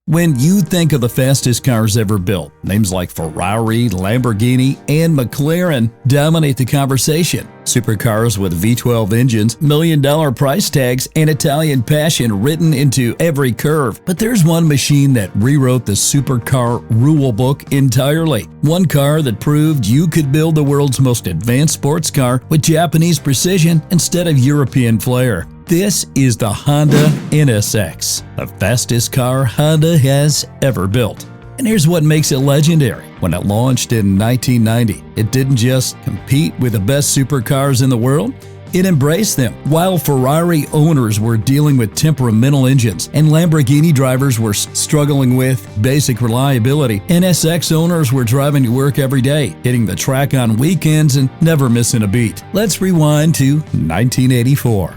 When you think of the fastest cars ever built, names like Ferrari, Lamborghini, and McLaren dominate the conversation. Supercars with V12 engines, million-dollar price tags, and Italian passion written into every curve. But there's one machine that rewrote the supercar rule book entirely. One car that proved you could build the world's most advanced sports car with Japanese precision instead of European flair. This is the Honda NSX, the fastest car Honda has ever built. And here's what makes it legendary. When it launched in 1990, it didn't just compete with the best supercars in the world, it embraced them. While Ferrari owners were dealing with temperamental engines and Lamborghini drivers were struggling with basic reliability, NSX owners were driving to work every day, hitting the track on weekends and never missing a beat. Let's rewind to 1984.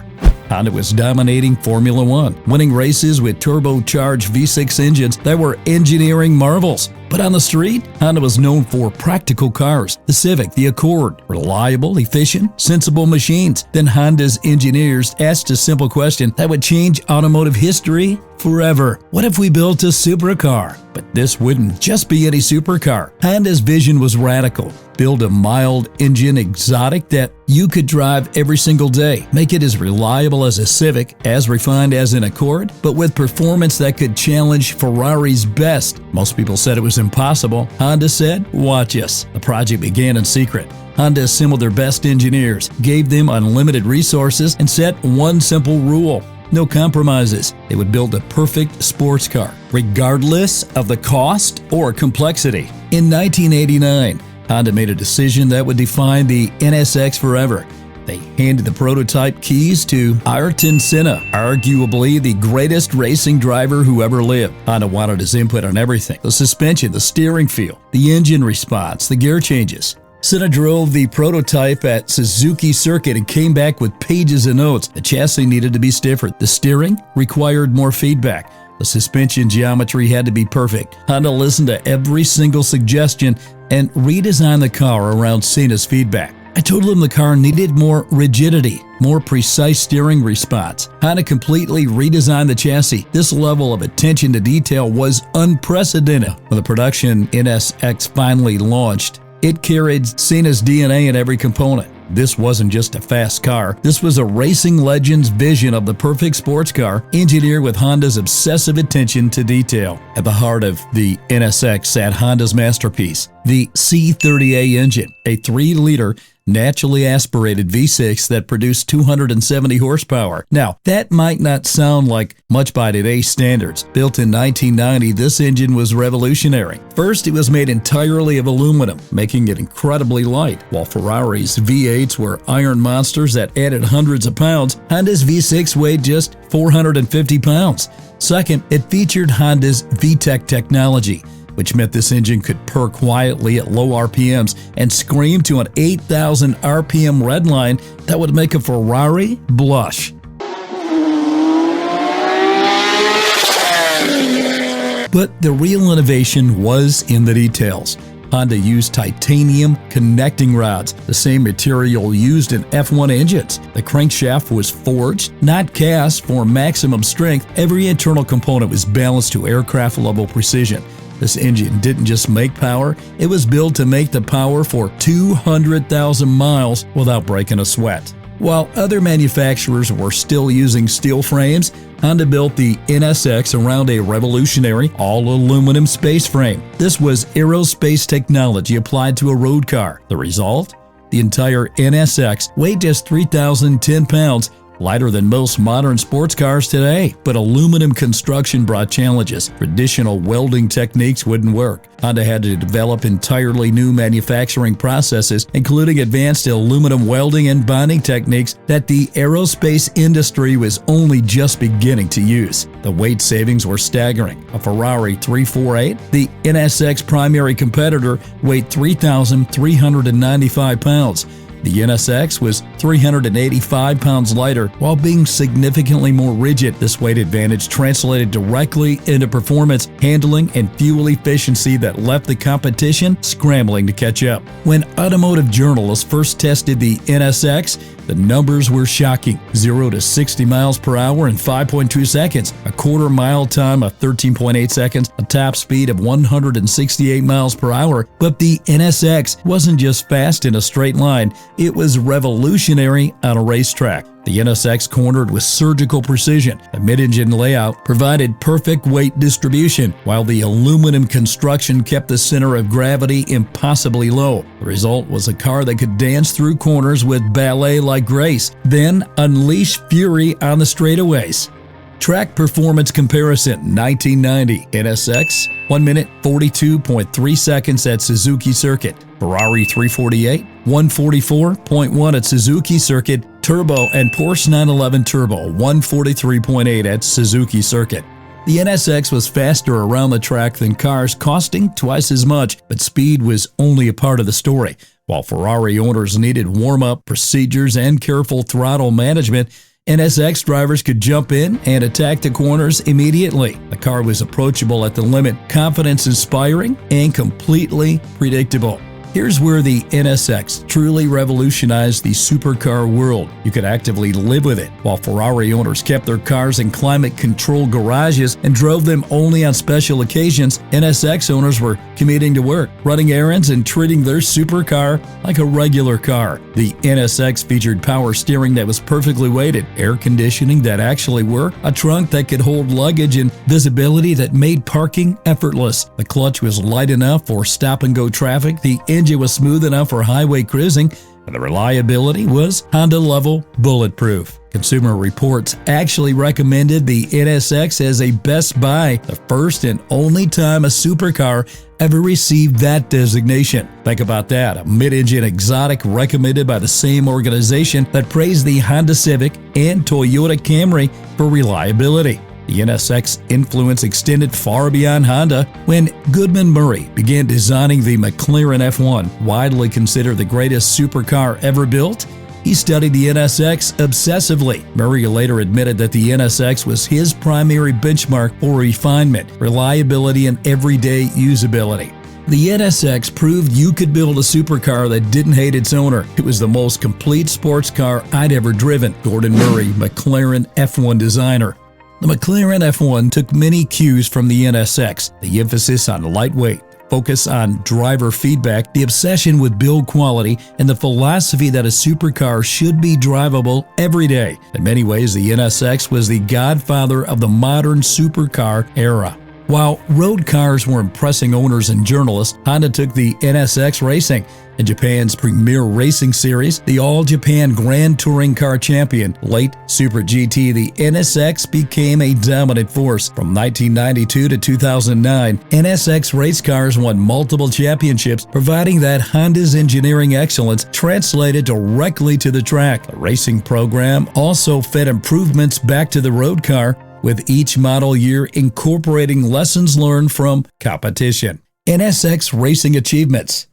Honda was dominating Formula One, winning races with turbocharged V6 engines that were engineering marvels. But on the street, Honda was known for practical cars, the Civic, the Accord, reliable, efficient, sensible machines. Then Honda's engineers asked a simple question that would change automotive history forever. What if we built a supercar? But this wouldn't just be any supercar. Honda's vision was radical. Build a mild engine exotic that you could drive every single day. Make it as reliable as a Civic, as refined as an Accord, but with performance that could challenge Ferrari's best. Most people said it was impossible. Honda said, "Watch us." The project began in secret. Honda assembled their best engineers, gave them unlimited resources, and set one simple rule: no compromises. They would build the perfect sports car, regardless of the cost or complexity. In 1989, Honda made a decision that would define the NSX forever. They handed the prototype keys to Ayrton Senna, arguably the greatest racing driver who ever lived. Honda wanted his input on everything: the suspension, the steering feel, the engine response, the gear changes. Senna drove the prototype at Suzuki Circuit and came back with pages of notes. The chassis needed to be stiffer. The steering required more feedback. The suspension geometry had to be perfect. Honda listened to every single suggestion and redesigned the car around Senna's feedback. I told him the car needed more rigidity, more precise steering response. Honda completely redesigned the chassis. This level of attention to detail was unprecedented. When the production NSX finally launched, it carried Senna's DNA in every component. This wasn't just a fast car. This was a racing legend's vision of the perfect sports car, engineered with Honda's obsessive attention to detail. At the heart of the NSX sat Honda's masterpiece, the C30A engine, a 3-liter naturally aspirated V6 that produced 270 horsepower. Now, that might not sound like much by today's standards. Built in 1990, this engine was revolutionary. First, it was made entirely of aluminum, making it incredibly light. While Ferrari's V8s were iron monsters that added hundreds of pounds, Honda's V6 weighed just 450 pounds. Second, it featured Honda's vtec technology, which meant this engine could purr quietly at low RPMs and scream to an 8,000 RPM redline that would make a Ferrari blush. But the real innovation was in the details. Honda used titanium connecting rods, the same material used in F1 engines. The crankshaft was forged, not cast, for maximum strength. Every internal component was balanced to aircraft-level precision. This engine didn't just make power, it was built to make the power for 200,000 miles without breaking a sweat. While other manufacturers were still using steel frames, Honda built the NSX around a revolutionary all-aluminum space frame. This was aerospace technology applied to a road car. The result? The entire NSX weighed just 3,010 pounds, lighter than most modern sports cars today. But aluminum construction brought challenges. Traditional welding techniques wouldn't work. Honda had to develop entirely new manufacturing processes, including advanced aluminum welding and bonding techniques that the aerospace industry was only just beginning to use. The weight savings were staggering. A Ferrari 348, the NSX primary competitor, weighed 3,395 pounds. The NSX was 385 pounds lighter while being significantly more rigid. This weight advantage translated directly into performance, handling, and fuel efficiency that left the competition scrambling to catch up. When automotive journalists first tested the NSX, The numbers were shocking. 0 to 60 miles per hour in 5.2 seconds, a quarter mile time of 13.8 seconds, a top speed of 168 miles per hour. But the NSX wasn't just fast in a straight line, it was revolutionary on a racetrack. The NSX cornered with surgical precision. The mid-engine layout provided perfect weight distribution, while the aluminum construction kept the center of gravity impossibly low. The result was a car that could dance through corners with ballet-like grace, then unleash fury on the straightaways. Track performance comparison: 1990 NSX, 1 minute 42.3 seconds at Suzuki Circuit. Ferrari 348, 144.1 at Suzuki Circuit Turbo, and Porsche 911 Turbo, 143.8 at Suzuki Circuit. The NSX was faster around the track than cars, costing twice as much, but speed was only a part of the story. While Ferrari owners needed warm-up procedures and careful throttle management, NSX drivers could jump in and attack the corners immediately. The car was approachable at the limit, confidence-inspiring, and completely predictable. Here's where the NSX truly revolutionized the supercar world. You could actively live with it. While Ferrari owners kept their cars in climate-controlled garages and drove them only on special occasions, NSX owners were commuting to work, running errands, and treating their supercar like a regular car. The NSX featured power steering that was perfectly weighted, air conditioning that actually worked, a trunk that could hold luggage, and visibility that made parking effortless. The clutch was light enough for stop-and-go traffic, the engine was smooth enough for highway cruising, and the reliability was Honda-level bulletproof. Consumer Reports actually recommended the NSX as a best buy, the first and only time a supercar ever received that designation. Think about that, a mid-engine exotic recommended by the same organization that praised the Honda Civic and Toyota Camry for reliability. The NSX influence extended far beyond Honda. When Goodman Murray began designing the McLaren F1, widely considered the greatest supercar ever built, he studied the NSX obsessively. Murray later admitted that the NSX was his primary benchmark for refinement, reliability, and everyday usability. The NSX proved you could build a supercar that didn't hate its owner. It was the most complete sports car I'd ever driven. Gordon Murray, McLaren F1 designer. The McLaren F1 took many cues from the NSX, the emphasis on lightweight, focus on driver feedback, the obsession with build quality, and the philosophy that a supercar should be drivable every day. In many ways, the NSX was the godfather of the modern supercar era. While road cars were impressing owners and journalists, Honda took the NSX racing. In Japan's premier racing series, the All-Japan Grand Touring Car Champion, late Super GT, the NSX became a dominant force. From 1992 to 2009, NSX race cars won multiple championships, providing that Honda's engineering excellence translated directly to the track. The racing program also fed improvements back to the road car, with each model year incorporating lessons learned from competition. NSX racing achievements: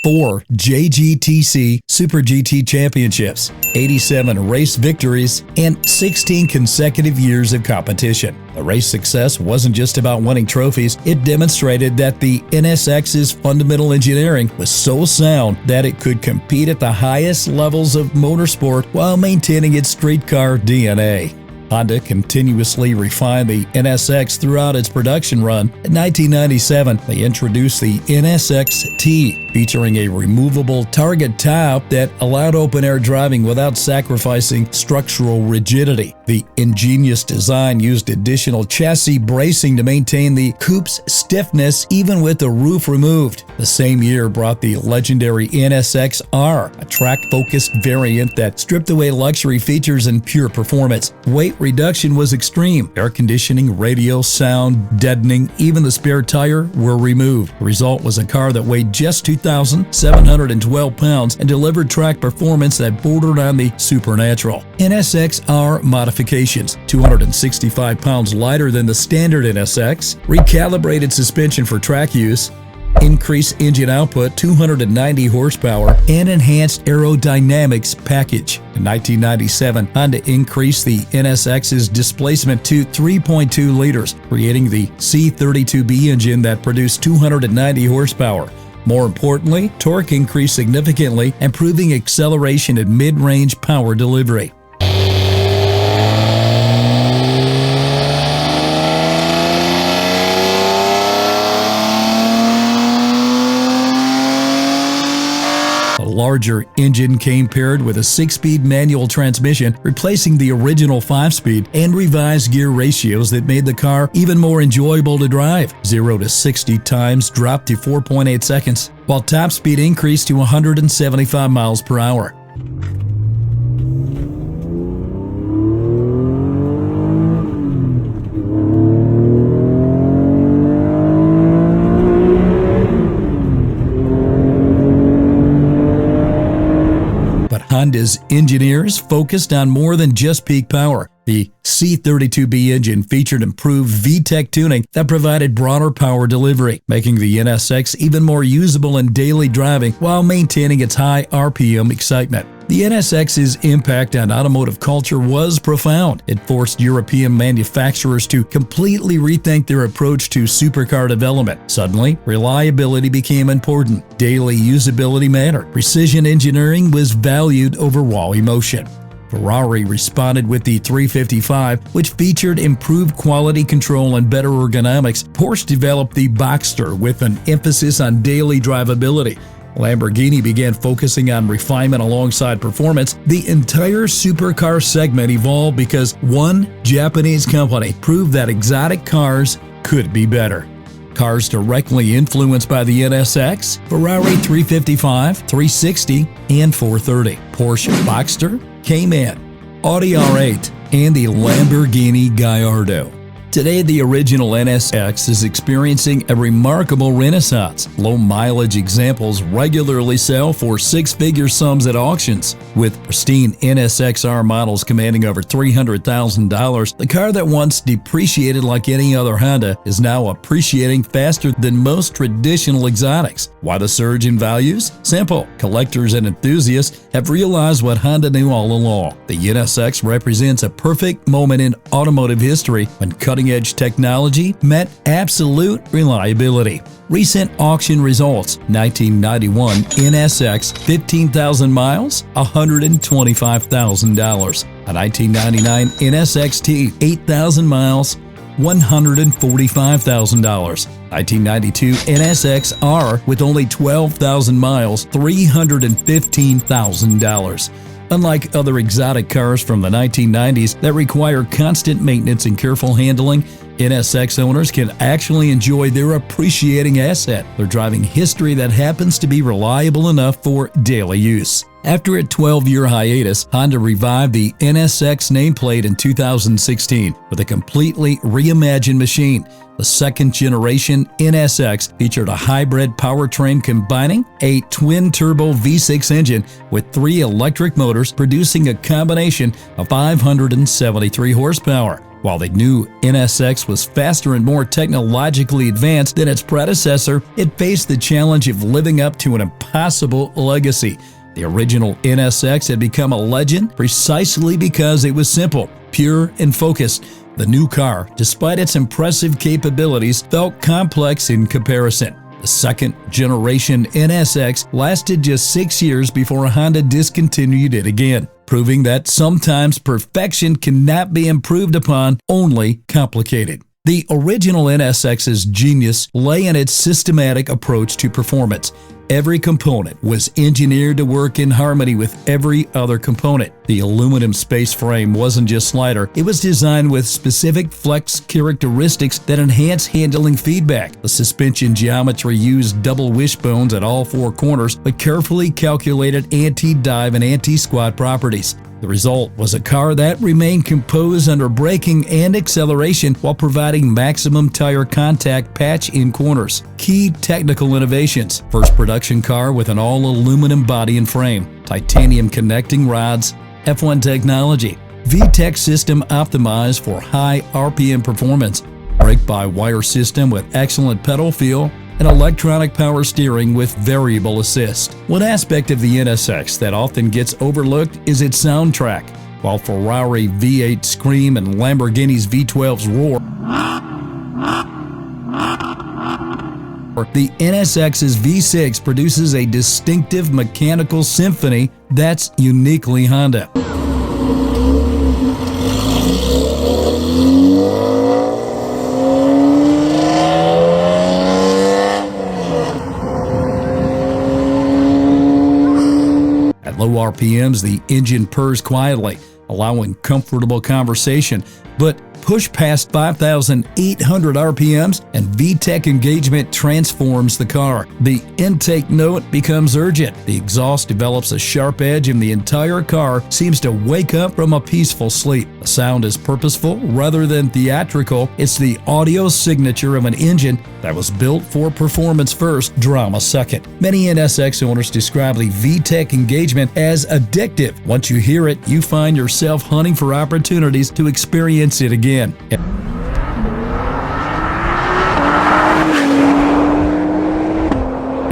4 JGTC Super GT championships, 87 race victories, and 16 consecutive years of competition. The race success wasn't just about winning trophies, it demonstrated that the NSX's fundamental engineering was so sound that it could compete at the highest levels of motorsport while maintaining its street car DNA. Honda continuously refined the NSX throughout its production run. In 1997, they introduced the NSX-T, featuring a removable target top that allowed open-air driving without sacrificing structural rigidity. The ingenious design used additional chassis bracing to maintain the coupe's stiffness even with the roof removed. The same year brought the legendary NSX-R, a track-focused variant that stripped away luxury features and pure performance. Weight reduction was extreme. Air conditioning, radio, sound, deadening, even the spare tire were removed. The result was a car that weighed just 2,712 pounds and delivered track performance that bordered on the supernatural. NSX-R modifications: 265 pounds lighter than the standard NSX, recalibrated suspension for track use, increased engine output 290 horsepower, and enhanced aerodynamics package. In 1997, Honda increased the NSX's displacement to 3.2 liters, creating the C32B engine that produced 290 horsepower. More importantly, torque increased significantly, improving acceleration and mid-range power delivery. A larger engine came paired with a 6-speed manual transmission, replacing the original 5-speed, and revised gear ratios that made the car even more enjoyable to drive. 0 to 60 times dropped to 4.8 seconds, while top speed increased to 175 miles per hour. Honda's engineers focused on more than just peak power. The C32B engine featured improved vtec tuning that provided broader power delivery, making the NSX even more usable in daily driving while maintaining its high RPM excitement. The NSX's impact on automotive culture was profound. It forced European manufacturers to completely rethink their approach to supercar development. Suddenly, reliability became important. Daily usability mattered. Precision engineering was valued over raw emotion. Ferrari responded with the 355, which featured improved quality control and better ergonomics. Porsche developed the Boxster with an emphasis on daily drivability. Lamborghini began focusing on refinement alongside performance. The entire supercar segment evolved because one Japanese company proved that exotic cars could be better. Cars directly influenced by the NSX: Ferrari 355, 360, and 430. Porsche Boxster, Cayman, Audi R8, and the Lamborghini Gallardo. Today, the original NSX is experiencing a remarkable renaissance. Low-mileage examples regularly sell for six-figure sums at auctions. With pristine NSXR models commanding over $300,000, the car that once depreciated like any other Honda is now appreciating faster than most traditional exotics. Why the surge in values? Simple. Collectors and enthusiasts have realized what Honda knew all along. The NSX represents a perfect moment in automotive history when cutting-edge technology met absolute reliability. Recent auction results: 1991 NSX, 15,000 miles, $125,000. A 1999 NSXT, 8,000 miles, $145,000. 1992 NSXR with only 12,000 miles, $315,000. Unlike other exotic cars from the 1990s that require constant maintenance and careful handling, NSX owners can actually enjoy their appreciating asset, their driving history that happens to be reliable enough for daily use. After a 12-year hiatus, Honda revived the NSX nameplate in 2016 with a completely reimagined machine. The second-generation NSX featured a hybrid powertrain combining a twin-turbo V6 engine with 3 electric motors, producing a combination of 573 horsepower. While the new NSX was faster and more technologically advanced than its predecessor, it faced the challenge of living up to an impossible legacy. The original NSX had become a legend precisely because it was simple, pure, and focused. The new car, despite its impressive capabilities, felt complex in comparison. The second-generation NSX lasted just 6 years before Honda discontinued it again, proving that sometimes perfection cannot be improved upon, only complicated. The original NSX's genius lay in its systematic approach to performance. Every component was engineered to work in harmony with every other component. The aluminum space frame wasn't just lighter, it was designed with specific flex characteristics that enhance handling feedback. The suspension geometry used double wishbones at all 4 corners, but carefully calculated anti-dive and anti-squat properties. The result was a car that remained composed under braking and acceleration while providing maximum tire contact patch in corners. Key technical innovations: first production car with an all-aluminum body and frame, titanium connecting rods, F1 technology, vtec system optimized for high RPM performance, brake-by-wire system with excellent pedal feel, and electronic power steering with variable assist. One aspect of the NSX that often gets overlooked is its soundtrack. While Ferrari V8 scream and Lamborghini's V12's roar, The NSX's V6 produces a distinctive mechanical symphony that's uniquely Honda. At low RPMs, the engine purrs quietly, allowing comfortable conversation, but push past 5,800 RPMs and VTEC engagement transforms the car. The intake note becomes urgent. The exhaust develops a sharp edge and the entire car seems to wake up from a peaceful sleep. The sound is purposeful rather than theatrical. It's the audio signature of an engine that was built for performance first, drama second. Many NSX owners describe the VTEC engagement as addictive. Once you hear it, you find yourself hunting for opportunities to experience it again.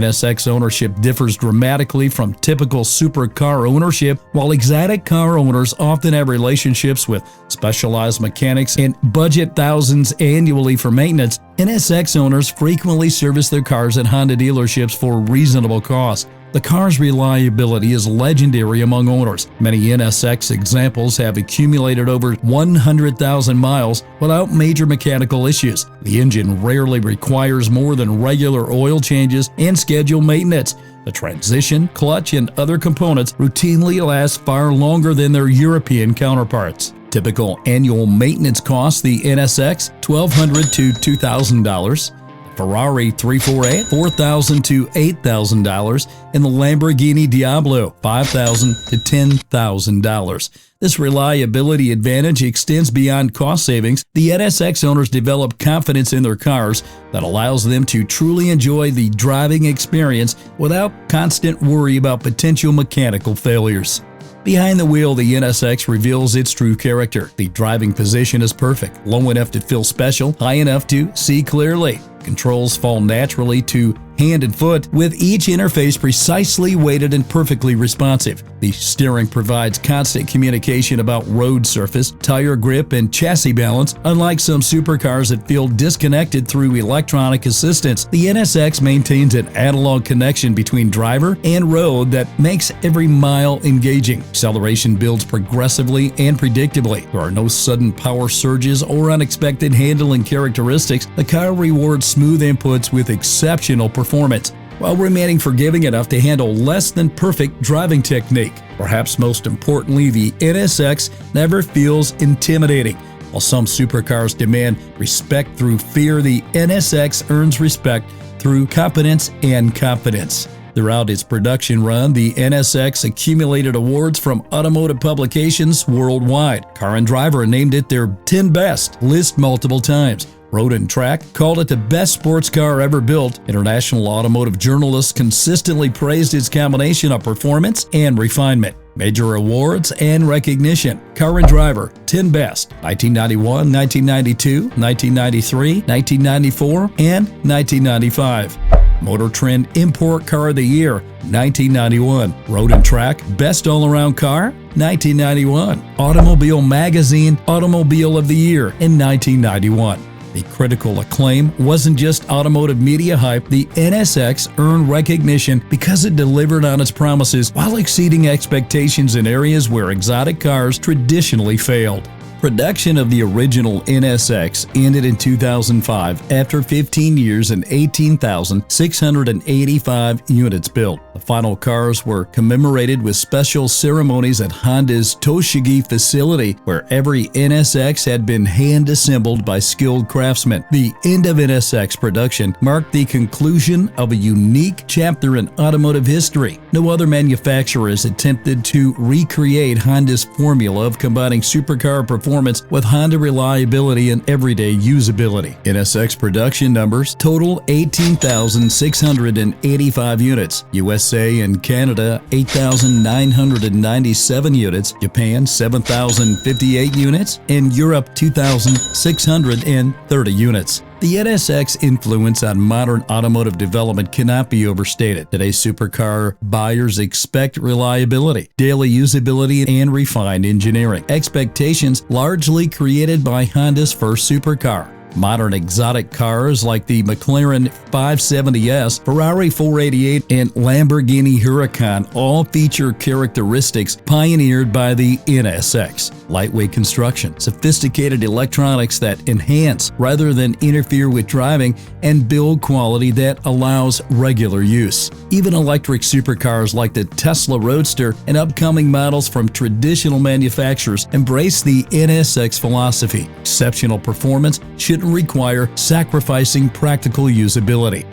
NSX ownership differs dramatically from typical supercar ownership. While exotic car owners often have relationships with specialized mechanics and budget thousands annually for maintenance, NSX owners frequently service their cars at Honda dealerships for reasonable cost. The car's reliability is legendary among owners. Many NSX examples have accumulated over 100,000 miles without major mechanical issues. The engine rarely requires more than regular oil changes and scheduled maintenance. The transmission, clutch, and other components routinely last far longer than their European counterparts. Typical annual maintenance costs the NSX $1,200 to $2,000. Ferrari 348, $4,000 to $8,000, and the Lamborghini Diablo, $5,000 to $10,000. This reliability advantage extends beyond cost savings. The NSX owners develop confidence in their cars that allows them to truly enjoy the driving experience without constant worry about potential mechanical failures. Behind the wheel, the NSX reveals its true character. The driving position is perfect, low enough to feel special, high enough to see clearly. Controls fall naturally to hand and foot, with each interface precisely weighted and perfectly responsive. The steering provides constant communication about road surface, tire grip, and chassis balance. Unlike some supercars that feel disconnected through electronic assistance, the NSX maintains an analog connection between driver and road that makes every mile engaging. Acceleration builds progressively and predictably. There are no sudden power surges or unexpected handling characteristics. The car rewards smooth inputs with exceptional performance, while remaining forgiving enough to handle less than perfect driving technique. Perhaps most importantly, the NSX never feels intimidating. While some supercars demand respect through fear, the NSX earns respect through competence and confidence. Throughout its production run, the NSX accumulated awards from automotive publications worldwide. Car and Driver named it their 10 best list multiple times. Road and Track called it the best sports car ever built. International automotive journalists consistently praised its combination of performance and refinement. Major awards and recognition. Car and Driver, 10 best, 1991, 1992, 1993, 1994, and 1995. Motor Trend Import Car of the Year, 1991. Road and Track Best All-Around Car, 1991. Automobile Magazine Automobile of the Year in 1991. The critical acclaim wasn't just automotive media hype. The NSX earned recognition because it delivered on its promises while exceeding expectations in areas where exotic cars traditionally failed. Production of the original NSX ended in 2005 after 15 years and 18,685 units built. The final cars were commemorated with special ceremonies at Honda's Tochigi facility, where every NSX had been hand-assembled by skilled craftsmen. The end of NSX production marked the conclusion of a unique chapter in automotive history. No other manufacturer has attempted to recreate Honda's formula of combining supercar performance with Honda reliability and everyday usability. NSX production numbers total 18,685 units. USA and Canada 8,997 units. Japan 7,058 units. And Europe 2,630 units. The NSX influence on modern automotive development cannot be overstated. Today's supercar buyers expect reliability, daily usability, and refined engineering. Expectations largely created by Honda's first supercar. Modern exotic cars like the McLaren 570S, Ferrari 488, and Lamborghini Huracan all feature characteristics pioneered by the NSX. Lightweight construction, sophisticated electronics that enhance rather than interfere with driving, and build quality that allows regular use. Even electric supercars like the Tesla Roadster and upcoming models from traditional manufacturers embrace the NSX philosophy. Exceptional performance shouldn't require sacrificing practical usability.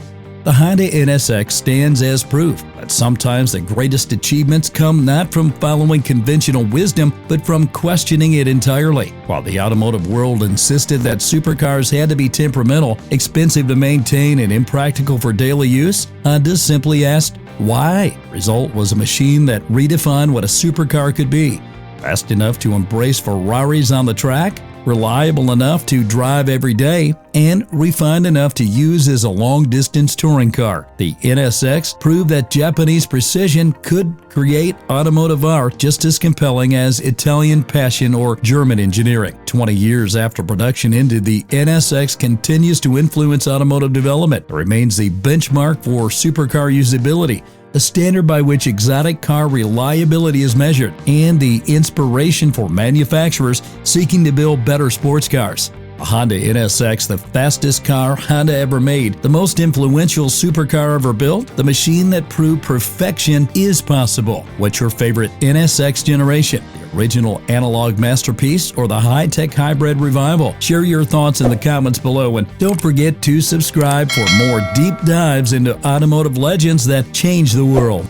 The Honda NSX stands as proof that sometimes the greatest achievements come not from following conventional wisdom, but from questioning it entirely. While the automotive world insisted that supercars had to be temperamental, expensive to maintain, and impractical for daily use, Honda simply asked, why? The result was a machine that redefined what a supercar could be. Fast enough to embrace Ferraris on the track, reliable enough to drive every day, and refined enough to use as a long-distance touring car. The NSX proved that Japanese precision could create automotive art just as compelling as Italian passion or German engineering. 20 years after production ended, the NSX continues to influence automotive development. It remains the benchmark for supercar usability, a standard by which exotic car reliability is measured, and the inspiration for manufacturers seeking to build better sports cars. The Honda NSX, the fastest car Honda ever made, the most influential supercar ever built, the machine that proved perfection is possible. What's your favorite NSX generation? The original analog masterpiece or the high-tech hybrid revival? Share your thoughts in the comments below, and don't forget to subscribe for more deep dives into automotive legends that change the world.